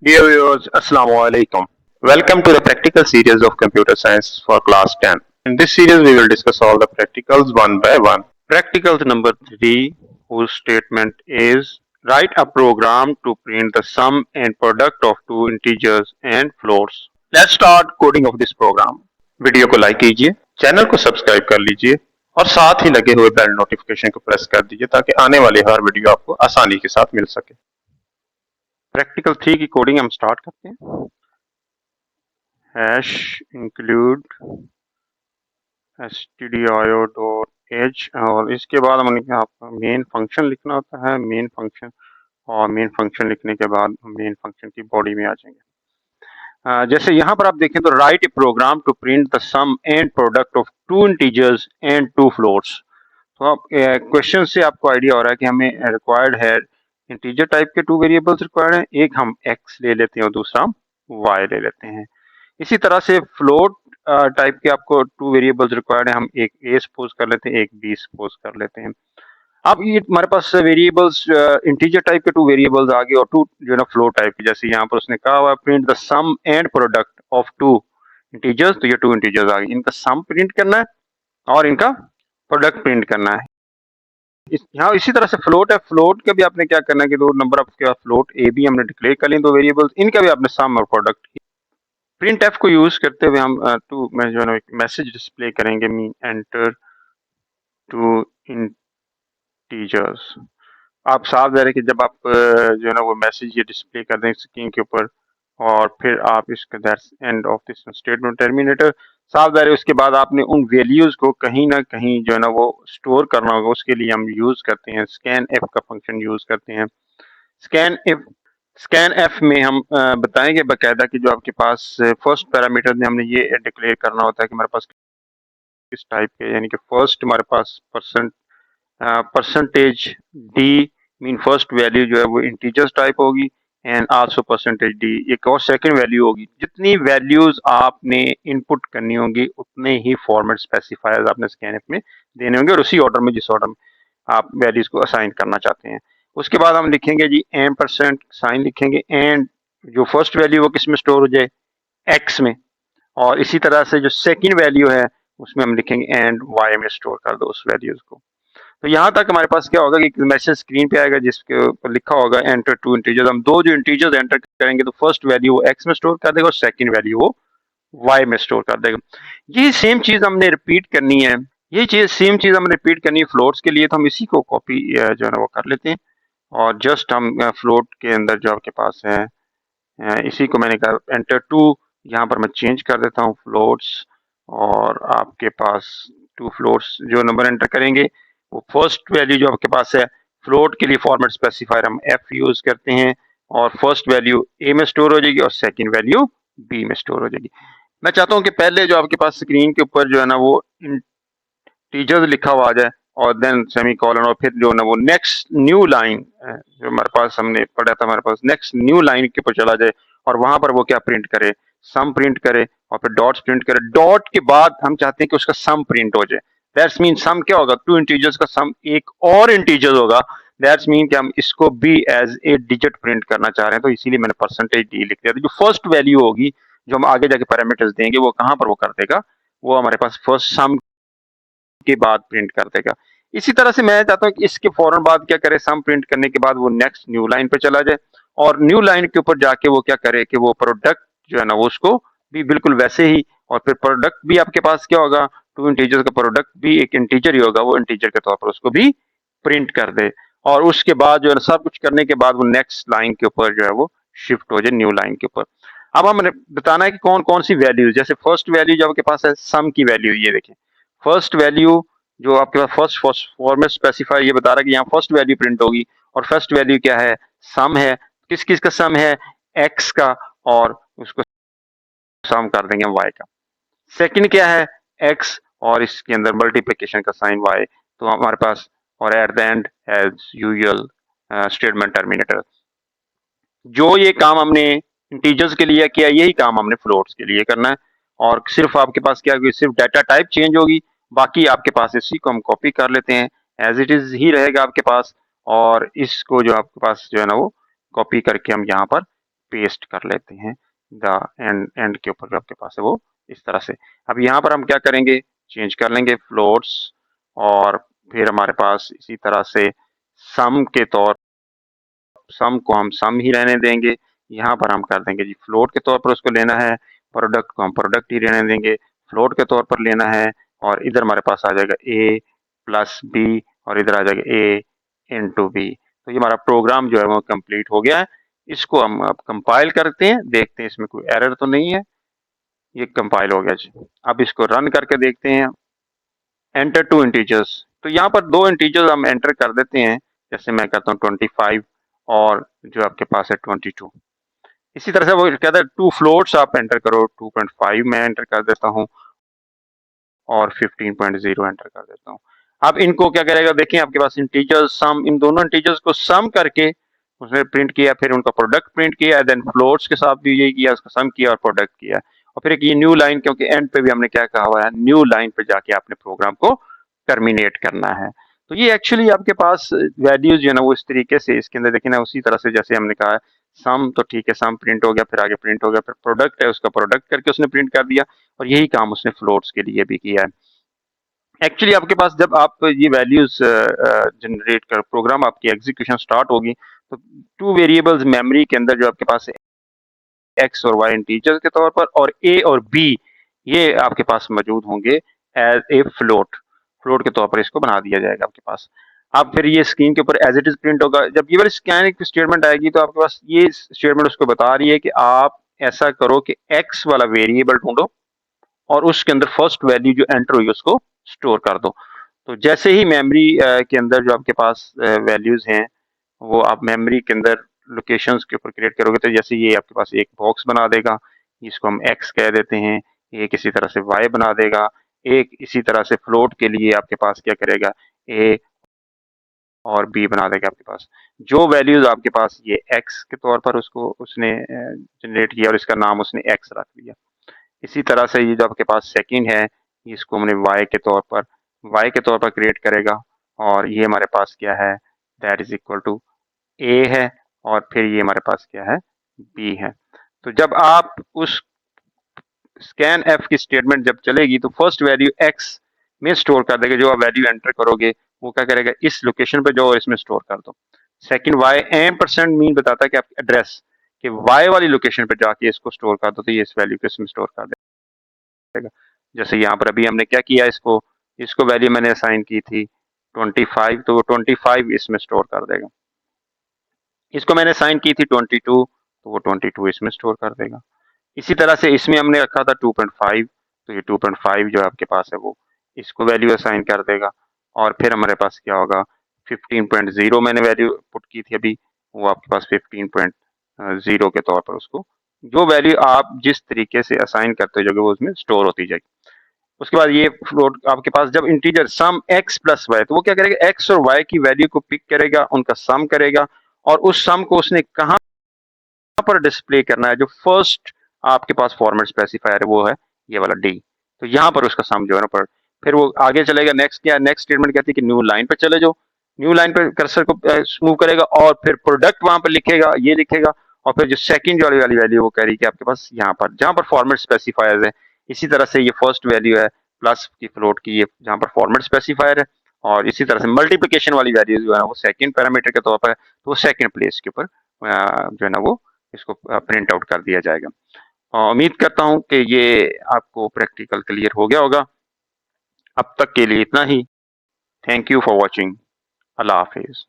Dear viewers, Assalamu alaikum. Welcome to the practical series of computer science for class 10. In this series, we will discuss all the practicals one by one. Practical number 3, whose statement is write a program to print the sum and product of two integers and floats. Let's start coding of this program. Video को like कीजिए, channel को subscribe कर लीजिए और साथ ही लगे हुए bell notification को प्रेस कर दीजिए ताकि आने वाली हर वीडियो आपको आसानी के साथ मिल सके। प्रैक्टिकल 3 की कोडिंग हम स्टार्ट करते हैं। हैश इंक्लूड stdio.h और इसके बाद हमने आपका मेन फंक्शन लिखना होता है। मेन फंक्शन और मेन फंक्शन लिखने के बाद मेन फंक्शन की बॉडी में आ जाएंगे। जैसे यहाँ पर आप देखें तो write a program to print the sum and product of two integers and two floats. तो आप क्वेश्चन से आपको आइडिया हो रहा है कि हमें रिक्वायर्ड है इंटीजर टाइप के टू वेरिएबल्स रिक्वायर्ड हैं। एक हम x ले लेते हैं और दूसरा हम y ले लेते हैं। इसी तरह से फ्लोट टाइप के आपको टू वेरिएबल्स रिक्वायर्ड है। हम एक a सपोज कर लेते हैं, एक b सपोज कर लेते हैं। अब ये हमारे पास वेरिएबल्स इंटीजर टाइप के टू वेरिएबल्स आ गए और टू जो है ना फ्लोट टाइप के, जैसे यहाँ पर उसने कहा हुआ print the sum and product of two integers. तो ये टू इंटीजर्स आ गए, इनका सम प्रिंट करना है और इनका प्रोडक्ट प्रिंट करना है। यहाँ इसी तरह से फ्लोट है। फ्लोट का भी आपने क्या करना है कि दो नंबर ऑफ के फ्लोट ए बी हमने डिक्लेयर कर लिए, दो वेरिएबल्स, इनका भी आपने सम और प्रोडक्ट। प्रिंट एफ को यूज करते हुए हम टू में जो है ना एक मैसेज डिस्प्ले करेंगे, मीन एंटर टू इंटीजर्स। आप साफ दे रहे कि जब आप जो है ना वो मैसेज ये डिस्प्ले कर दें स्क्रीन के ऊपर और फिर आप इसका that's end of this statement terminator साफ दे रहे, उसके बाद आपने उन वैल्यूज को कहीं ना कहीं जो है ना वो स्टोर करना होगा। उसके लिए हम यूज करते हैं स्कैन एफ का फंक्शन यूज करते हैं। स्कैन एफ में हम बताएंगे बाकायदा कि जो आपके पास फर्स्ट पैरामीटर में हमने ये डिक्लेयर करना होता है कि हमारे पास किस टाइप के, यानी कि फर्स्ट हमारे पास percentage D mean first value जो है वो इंटीजर्स टाइप होगी एंड आल्सो परसेंटेज डी एक और सेकंड वैल्यू होगी। जितनी वैल्यूज आपने इनपुट करनी होंगी उतने ही फॉर्मेट स्पेसिफायर्स आपने स्कैनएफ में देने होंगे और उसी ऑर्डर में जिस ऑर्डर में आप वैल्यूज को असाइन करना चाहते हैं। उसके बाद हम लिखेंगे जी %, साइन लिखेंगे एंड जो फर्स्ट वैल्यू वो किस में स्टोर हो जाए, एक्स में, और इसी तरह से जो सेकेंड वैल्यू है उसमें हम लिखेंगे एंड वाई में स्टोर कर दो उस वैल्यूज को। तो यहाँ तक हमारे पास क्या होगा कि मैसेज स्क्रीन पे आएगा जिसके ऊपर लिखा होगा एंटर टू इंटीजर्स। हम दो जो इंटीजर्स एंटर करेंगे तो फर्स्ट वैल्यू वो एक्स में स्टोर कर देगा और सेकंड वैल्यू वो वाई में स्टोर कर देगा। ये सेम चीज हमने रिपीट करनी है, ये चीज सेम चीज हमने रिपीट करनी है फ्लोट्स के लिए। तो हम इसी को कॉपी जो है ना वो कर लेते हैं और जस्ट हम फ्लोट के अंदर जो आपके पास है इसी को मैंने कहा एंटर टू, यहाँ पर मैं चेंज कर देता हूँ फ्लोट्स और आपके पास टू फ्लोट्स जो नंबर एंटर करेंगे वो फर्स्ट वैल्यू जो आपके पास है फ्लोट के लिए फॉर्मेट स्पेसिफायर हम एफ यूज करते हैं और फर्स्ट वैल्यू ए में स्टोर हो जाएगी और सेकंड वैल्यू बी में स्टोर हो जाएगी। मैं चाहता हूँ कि पहले जो आपके पास स्क्रीन के ऊपर जो है ना वो इंटीजर्स लिखा हुआ आ जाए और देन सेमीकोलन और फिर जो ना वो नेक्स्ट न्यू लाइन जो हमारे पास हमने पढ़ा था, हमारे पास नेक्स्ट न्यू लाइन के ऊपर चला जाए और वहां पर वो क्या प्रिंट करे, सम प्रिंट करे और फिर डॉट्स प्रिंट करे। डॉट के बाद हम चाहते हैं कि उसका सम प्रिंट हो जाए। दैट्स मीन सम क्या होगा, टू इंटीजर्स का सम एक और इंटीजर होगा। दैट्स मीन कि हम इसको भी एज ए डिजिट प्रिंट करना चाह रहे हैं, तो इसीलिए मैंने परसेंटेज डी लिख दिया। तो जो फर्स्ट वैल्यू होगी जो हम आगे जाके पैरामीटर्स देंगे वो कहां पर वो कर देगा, वो हमारे पास फर्स्ट सम के बाद प्रिंट कर देगा। इसी तरह से मैं चाहता हूँ कि इसके फौरन बाद क्या करे, सम प्रिंट करने के बाद वो नेक्स्ट न्यू लाइन पे चला जाए और न्यू लाइन के ऊपर जाके वो क्या करे कि वो प्रोडक्ट जो है ना वो उसको भी बिल्कुल वैसे ही, और फिर प्रोडक्ट भी आपके पास क्या होगा, टू इंटीजर्स का प्रोडक्ट भी एक इंटीजर ही होगा, वो इंटीजर के तौर पर उसको भी प्रिंट कर दे। और उसके बाद जो है सब कुछ करने के बाद वो नेक्स्ट लाइन के ऊपर जो है वो शिफ्ट हो जाए न्यू लाइन के ऊपर। अब हमें बताना है कि कौन कौन सी वैल्यूज, जैसे फर्स्ट वैल्यू जो आपके पास है सम की वैल्यू, ये देखें फर्स्ट वैल्यू जो आपके पास फर्स्ट फॉर्मेट स्पेसिफायर ये बता रहा है कि यहाँ फर्स्ट वैल्यू प्रिंट होगी और फर्स्ट वैल्यू क्या है, सम है। किस किस का सम है, एक्स का, और उसको सम कर देंगे वाई का। सेकंड क्या है, एक्स और इसके अंदर मल्टीप्लिकेशन का साइन वाई। तो हमारे पास और at the end as usual statement terminator. जो ये काम हमने इंटीजर्स के लिए किया यही काम हमने फ्लोट्स के लिए करना है। और सिर्फ आपके पास क्या होगी, सिर्फ डाटा टाइप चेंज होगी, बाकी आपके पास इसी को हम कॉपी कर लेते हैं, एज इट इज ही रहेगा आपके पास। और इसको जो आपके पास जो है ना वो कॉपी करके हम यहाँ पर पेस्ट कर लेते हैं द एंड के ऊपर जो आपके पास है वो इस तरह से। अब यहाँ पर हम क्या करेंगे, चेंज कर लेंगे फ्लोट्स, और फिर हमारे पास इसी तरह से सम के तौर, सम को हम सम ही रहने देंगे। यहाँ पर हम कर देंगे जी फ्लोट के तौर पर उसको लेना है, प्रोडक्ट को हम प्रोडक्ट ही रहने देंगे, फ्लोट के तौर पर लेना है। और इधर हमारे पास आ जाएगा a प्लस बी, और इधर आ जाएगा a इंटू बी। तो ये हमारा प्रोग्राम जो है वो कंप्लीट हो गया है। इसको हम अब कंपाइल करते हैं, देखते हैं इसमें कोई एरर तो नहीं है। ये कंपाइल हो गया जी। अब इसको रन करके देखते हैं। एंटर टू इंटीजर्स, तो यहाँ पर दो इंटीजर्स हम एंटर कर देते हैं। जैसे मैं करता हूँ 25 और जो आपके पास है 22। इसी तरह से वो कहता है टू फ्लोट्स आप एंटर करो, 2.5 मैं एंटर कर देता हूँ और 15.0 एंटर कर देता हूँ। अब इनको क्या करेगा, देखिए आपके पास इंटीजर्स सम, इन दोनों इंटीजर्स को सम करके उसने प्रिंट किया, फिर उनका प्रोडक्ट प्रिंट किया, देन फ्लोट्स के साथ भी यही किया, उसका सम किया और प्रोडक्ट किया। और फिर एक ये न्यू लाइन, क्योंकि एंड पे भी हमने क्या कहा हुआ है, न्यू लाइन पे जाके आपने प्रोग्राम को टर्मिनेट करना है। तो ये एक्चुअली आपके पास वैल्यूज जो है ना वो इस तरीके से इसके अंदर देखिए ना, उसी तरह से जैसे हमने कहा है सम, तो ठीक है सम प्रिंट हो गया, फिर आगे प्रिंट हो गया, फिर प्रोडक्ट है उसका प्रोडक्ट करके उसने प्रिंट कर दिया, और यही काम उसने फ्लोट्स के लिए भी किया है। एक्चुअली आपके पास जब आप ये वैल्यूज जनरेट कर प्रोग्राम आपकी एग्जीक्यूशन स्टार्ट होगी, तो टू वेरिएबल्स मेमोरी के अंदर जो आपके पास एक्स और वाई इंटीजर के तौर पर, और ए और बी ये आपके पास मौजूद होंगे एज ए फ्लोट, फ्लोट के तौर पर इसको बना दिया जाएगा आपके पास। अब फिर ये स्क्रीन के ऊपर एज इट इज प्रिंट होगा। जब ये वाली स्कैन स्टेटमेंट आएगी तो आपके पास ये स्टेटमेंट उसको बता रही है कि आप ऐसा करो कि एक्स वाला वेरिएबल ढूंढो और उसके अंदर फर्स्ट वैल्यू जो एंटर हुई उसको स्टोर कर दो। तो जैसे ही मेमोरी के अंदर जो आपके पास वैल्यूज हैं वो आप मेमोरी के अंदर लोकेशंस के ऊपर क्रिएट करोगे, तो जैसे ये आपके पास एक बॉक्स बना देगा, इसको हम एक्स कह देते हैं, एक इसी तरह से वाई बना देगा, एक इसी तरह से फ्लोट के लिए आपके पास क्या करेगा, ए और बी बना देगा आपके पास। जो वैल्यूज आपके पास ये एक्स के तौर पर उसको उसने जनरेट किया और इसका नाम उसने एक्स रख दिया। इसी तरह से ये जो आपके पास सेकंड है, इसको हमने वाई के तौर पर क्रिएट करेगा, और ये हमारे पास क्या है, दैट इज इक्वल टू ए है, और फिर ये हमारे पास क्या है, बी है। तो जब आप उस स्कैन एफ की स्टेटमेंट जब चलेगी तो फर्स्ट वैल्यू एक्स में स्टोर कर देगा, जो आप वैल्यू एंटर करोगे वो क्या करेगा, इस लोकेशन पे जाओ इसमें स्टोर कर दो। Second Y M percent mean बताता है कि आपकी एड्रेस कि वाई वाली लोकेशन पे जाके इसको स्टोर कर दो, तो ये इस वैल्यू को इसमें स्टोर कर देगा। जैसे यहाँ पर अभी हमने क्या किया, इसको इसको वैल्यू मैंने असाइन की थी 25, तो वो 25 इसमें स्टोर कर देगा। इसको मैंने असाइन की थी 22, तो वो 22 इसमें स्टोर कर देगा। इसी तरह से इसमें हमने रखा था 2.5, तो ये 2.5 जो आपके पास है वो इसको वैल्यू असाइन कर देगा। और फिर हमारे पास क्या होगा, 15.0 मैंने वैल्यू पुट की थी अभी, वो आपके पास 15.0 के तौर पर उसको जो वैल्यू आप जिस तरीके से असाइन करते जाओगे वो उसमें स्टोर होती जाएगी। उसके बाद ये फ्लोट आपके पास जब इंटीजर सम एक्स प्लस वाई, तो वो क्या करेगा, एक्स और वाई की वैल्यू को पिक करेगा, उनका सम करेगा, और उस सम को उसने कहाँ पर डिस्प्ले करना है, जो फर्स्ट आपके पास फॉर्मेट स्पेसिफायर है वो है ये वाला डी। तो यहाँ पर उसका सम जो है ना पर, फिर वो आगे चलेगा, नेक्स्ट क्या, नेक्स्ट स्टेटमेंट कहती है कि न्यू लाइन पे चले जाओ, न्यू लाइन पे कर्सर को मूव करेगा और फिर प्रोडक्ट वहां पर लिखेगा, ये लिखेगा, और फिर जो सेकंड वाली वैल्यू वो कह रही कि आपके पास यहाँ पर जहाँ पर फॉर्मेट स्पेसिफायर्स है, इसी तरह से ये फर्स्ट वैल्यू है प्लस की फ्लोट की, ये जहाँ पर फॉर्मेट स्पेसिफायर है, और इसी तरह से मल्टीप्लिकेशन वाली वैल्यू जो है वो सेकंड पैरामीटर के तौर पर, तो वो सेकंड प्लेस के ऊपर जो है ना वो इसको प्रिंट आउट कर दिया जाएगा। उम्मीद करता हूं कि ये आपको प्रैक्टिकल क्लियर हो गया होगा। अब तक के लिए इतना ही। Thank you for watching. अल्लाह हाफिज।